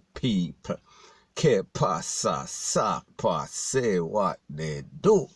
people. Que pasa, sapa, say what they do.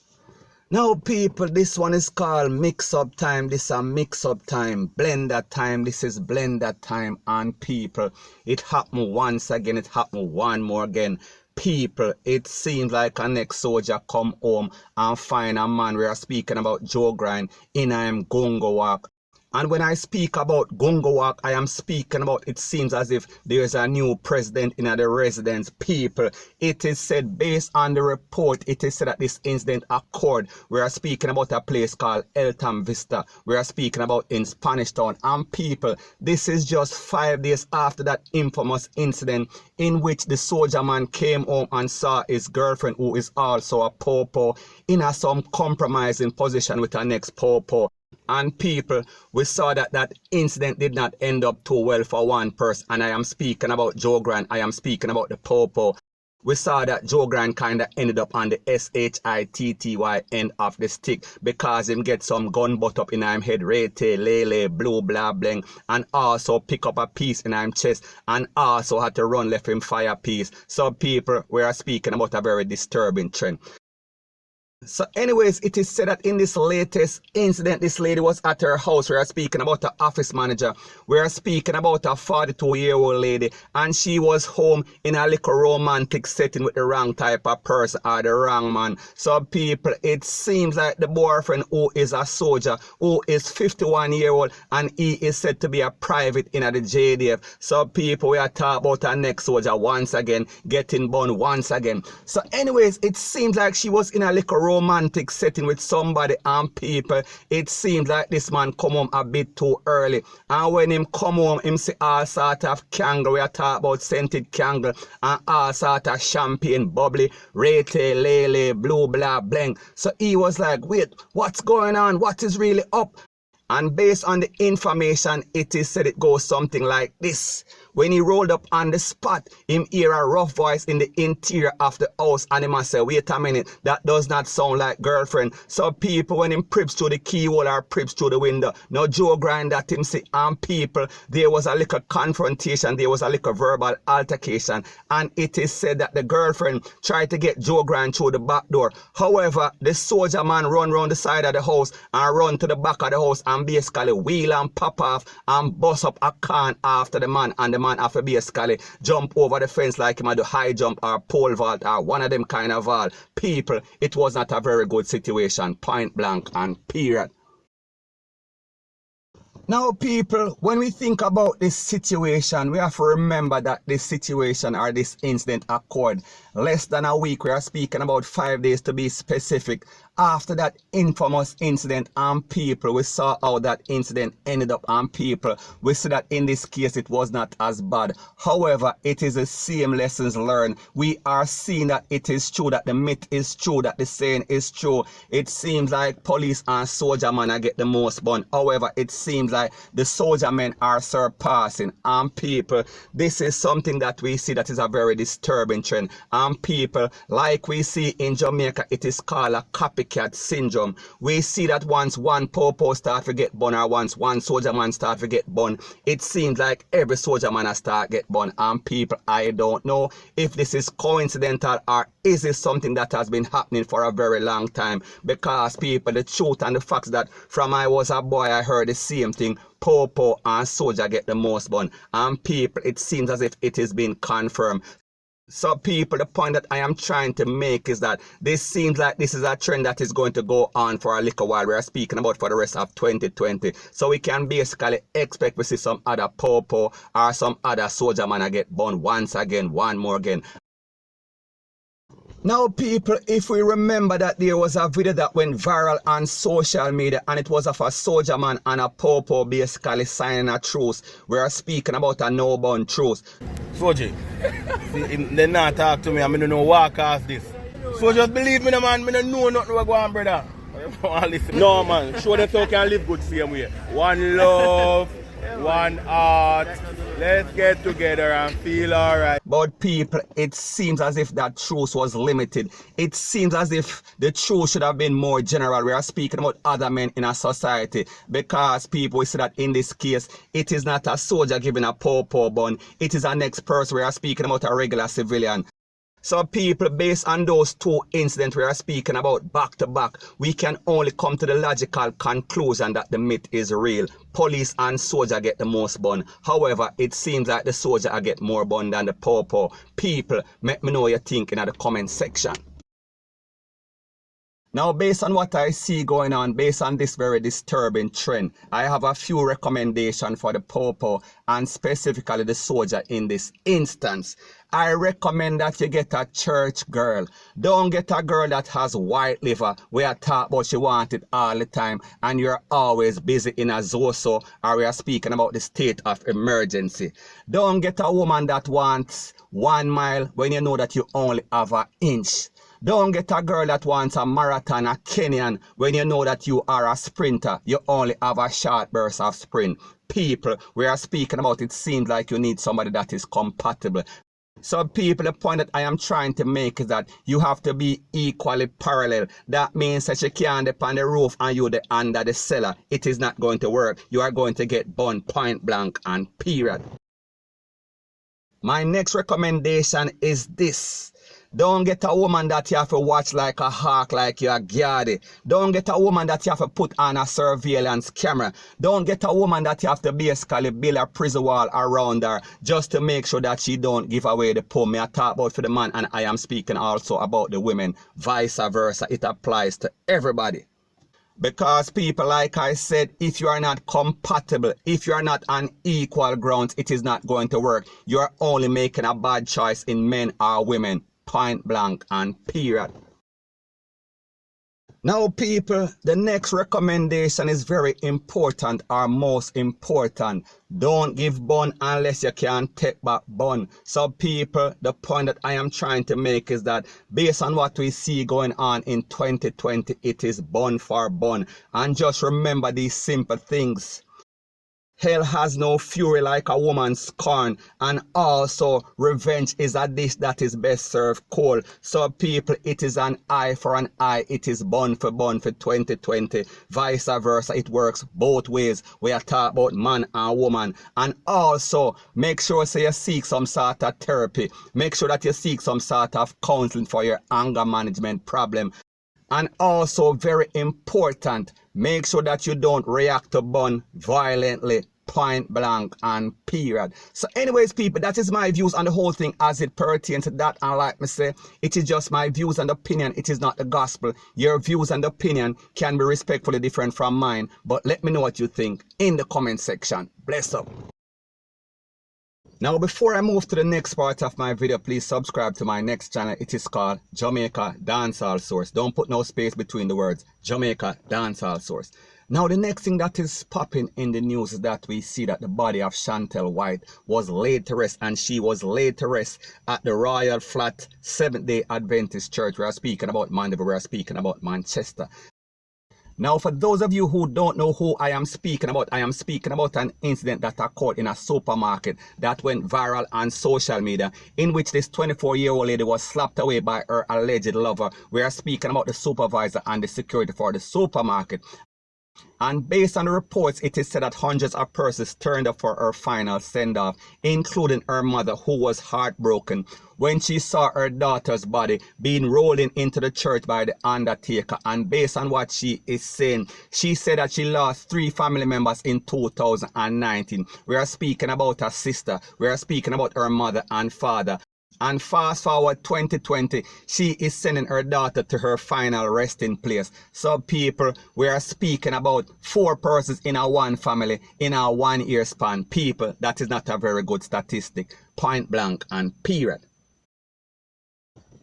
Now people, this one is called mix-up time. This is a mix-up time, blender time. This is blender time. And people, it happened once again. It happened one more again. People, it seems like a next soldier come home and find a man. We are speaking about Joe Grind in him Gungo Walk. And when I speak about Gungo Walk, I am speaking about, it seems as if there's a new president in the residence. People, it is said, based on the report, it is said that this incident occurred. We are speaking about a place called Eltham Vista. We are speaking about in Spanish Town. And people, this is just 5 days after that infamous incident in which the soldier man came home and saw his girlfriend, who is also a popo, in a some compromising position with her next popo. And people, we saw that that incident did not end up too well for one person. And I am speaking about Joe Grant. I am speaking about the popo. We saw that Joe Grant kind of ended up on the SHITTY end of the stick because him get some gun butt up in him head, rete, lele, blue, blah, bling, and also pick up a piece in him chest and also had to run left him fire piece. So people, we are speaking about a very disturbing trend. So anyways, it is said that in this latest incident, this lady was at her house. We are speaking about the office manager. We are speaking about a 42-year-old lady, and she was home in a little romantic setting with the wrong type of person or the wrong man. So people, it seems like the boyfriend, who is a soldier, who is 51-year-old, and he is said to be a private in the JDF. So people, we are talking about our next soldier once again, getting born once again. So anyways, it seems like she was in a little romantic setting with somebody, and people, it seems like this man come home a bit too early. And when him come home, him see all sort of candle. We are talking about scented candle and all sort of champagne, bubbly, rete, lele, blue, blah, blank. So he was like, wait, what's going on? What is really up? And based on the information, it is said it goes something like this. When he rolled up on the spot, him hear a rough voice in the interior of the house, and he must say, wait a minute, that does not sound like girlfriend. So people, when him prips through the keyhole or prips through the window, now Joe Grind that him see, and people, there was a little confrontation, there was a little verbal altercation, and it is said that the girlfriend tried to get Joe Grind through the back door. However, the soldier man run round the side of the house and run to the back of the house and basically wheel and pop off and bust up a can after the man, and the man after basically jump over the fence like him at the high jump or pole vault or one of them kind of vault. People, it was not a very good situation, point blank and period. Now people, when we think about this situation, we have to remember that this situation or this incident occurred less than a week. We are speaking about 5 days to be specific after that infamous incident, and people, we saw how that incident ended up, and people, we see that in this case it was not as bad. However, it is the same lessons learned. We are seeing that it is true, that the myth is true, that the saying is true. It seems like police and soldier men are get the most bun. However, it seems like the soldier men are surpassing, and people, this is something that we see that is a very disturbing trend. And people, like we see in Jamaica, it is called a copycat syndrome. We see that once one popo start to get bun, or once one soldier man start to get bun, it seems like every soldier man has start get bun. And people, I don't know if this is coincidental or is this something that has been happening for a very long time, because people, the truth and the facts that from I was a boy I heard the same thing. Popo and soldier get the most bun, and people, it seems as if it is being confirmed. So people, the point that I am trying to make is that this seems like this is a trend that is going to go on for a little while. We are speaking about for the rest of 2020. So we can basically expect to see some other popo or some other soldier man get bun once again, one more again. Now people, if we remember that there was a video that went viral on social media, and it was of a soldier man and a popo basically signing a truce. We are speaking about a no-bun truce. Soldier, they not talk to me, I don't know walk off this. So just believe me, man, I don't know nothing about going on, brother. No man, show them so can live good same way. One love, one heart. Let's get together and feel alright. But people, it seems as if that truth was limited. It seems as if the truth should have been more general. We are speaking about other men in a society, because people, we see that in this case, it is not a soldier giving a po-po bun. It is a next person. We are speaking about a regular civilian. So people, based on those two incidents we are speaking about back to back, we can only come to the logical conclusion that the myth is real. Police and soldier get the most bun. However, it seems like the soldier get more bun than the po-po. People, let me know what you think in the comment section. Now, based on what I see going on, based on this very disturbing trend, I have a few recommendations for the po-po and specifically the soldier in this instance. I recommend that you get a church girl. Don't get a girl that has white liver, where I talk about she want it all the time and you're always busy in a zoso, or we are speaking about the state of emergency. Don't get a woman that wants 1 mile when you know that you only have an inch. Don't get a girl that wants a marathon, a Kenyan, when you know that you are a sprinter. You only have a short burst of sprint. People, we are speaking about, it seems like you need somebody that is compatible. So people, the point that I am trying to make is that you have to be equally parallel. That means that you can't depend on the roof and you the under the cellar. It is not going to work. You are going to get burned point blank and period. My next recommendation is this. Don't get a woman that you have to watch like a hawk, like you're a guardy. Don't get a woman that you have to put on a surveillance camera. Don't get a woman that you have to basically build a prison wall around her just to make sure that she don't give away the poem. I talk about for the man, and I am speaking also about the women. Vice versa, it applies to everybody. Because people, like I said, if you are not compatible, if you are not on equal grounds, it is not going to work. You are only making a bad choice in men or women. Point blank and period. Now people, the next recommendation is very important, or most important. Don't give bun unless you can take back bun. So people, the point that I am trying to make is that based on what we see going on in 2020, it is bun for bun. And just remember these simple things. Hell has no fury like a woman's scorn, and also revenge is a dish that is best served cold. So people, it is an eye for an eye, it is bun for 2020. Vice versa, it works both ways. We are talking about man and woman. And also make sure so you seek some sort of therapy. Make sure that you seek some sort of counseling for your anger management problem. And also very important, make sure that you don't react to bun violently, point blank and period. So anyways people, that is my views on the whole thing as it pertains to that. And like me say, it is just my views and opinion. It is not the gospel. Your views and opinion can be respectfully different from mine. But let me know what you think in the comment section. Bless up. Now before I move to the next part of my video, please subscribe to my next channel. It is called Jamaica Dancehall Source. Don't put no space between the words. Jamaica Dancehall Source. Now the next thing that is popping in the news is that we see that the body of Shantel Whyte was laid to rest, and she was laid to rest at the Royal Flat Seventh-day Adventist Church. We are speaking about Mandeville, we are speaking about Manchester. Now, for those of you who don't know who I am speaking about an incident that occurred in a supermarket that went viral on social media, in which this 24-year-old lady was slapped away by her alleged lover. We are speaking about the supervisor and the security for the supermarket. And based on the reports, it is said that hundreds of persons turned up for her final send-off, including her mother, who was heartbroken when she saw her daughter's body being rolled into the church by the undertaker. And based on what she is saying, she said that she lost 3 family members in 2019. We are speaking about her sister, we are speaking about her mother and father. And fast forward 2020, she is sending her daughter to her final resting place. So people, we are speaking about 4 persons in a one family in a 1 year span. People, that is not a very good statistic. Point blank and period.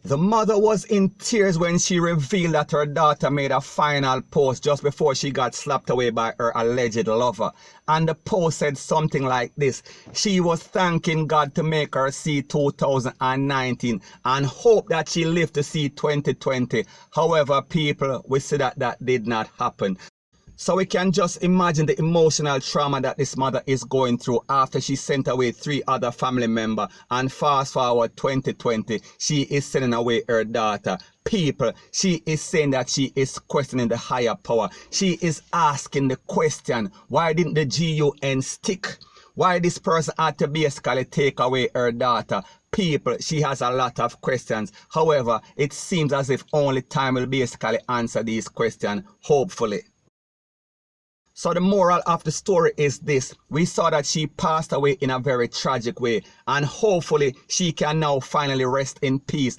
The mother was in tears when she revealed that her daughter made a final post just before she got slapped away by her alleged lover. And the post said something like this: she was thanking God to make her see 2019 and hope that she lived to see 2020. However, people, we see that that did not happen. So we can just imagine the emotional trauma that this mother is going through after she sent away 3 other family members, and fast forward 2020, she is sending away her daughter. People, she is saying that she is questioning the higher power. She is asking the question, why didn't the GUN stick? Why this person had to basically take away her daughter? People, she has a lot of questions. However, it seems as if only time will basically answer these questions, hopefully. So the moral of the story is this. We saw that she passed away in a very tragic way, and hopefully she can now finally rest in peace.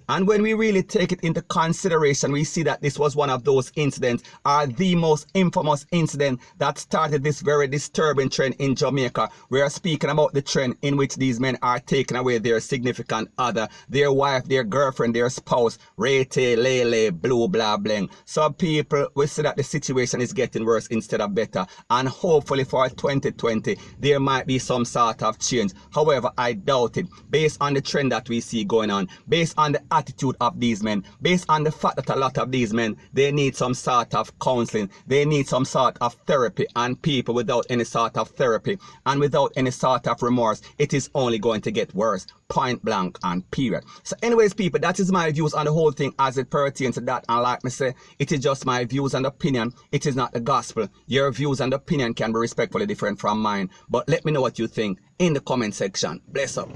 And when we really take it into consideration, we see that this was one of those incidents, or the most infamous incident that started this very disturbing trend in Jamaica. We are speaking about the trend in which these men are taking away their significant other, their wife, their girlfriend, their spouse, rete, lele, blue, blah, bling. So people, we see that the situation is getting worse instead of better. And hopefully for 2020, there might be some sort of change. However, I doubt it, based on the trend that we see going on, based on the attitude of these men, based on the fact that a lot of these men, they need some sort of counseling, they need some sort of therapy, and people without any sort of therapy and without any sort of remorse, it is only going to get worse, point blank and period. So anyways people, that is my views on the whole thing as it pertains to that, and like me say, it is just my views and opinion, it is not the gospel. Your views and opinion can be respectfully different from mine, but let me know what you think in the comment section. Bless up.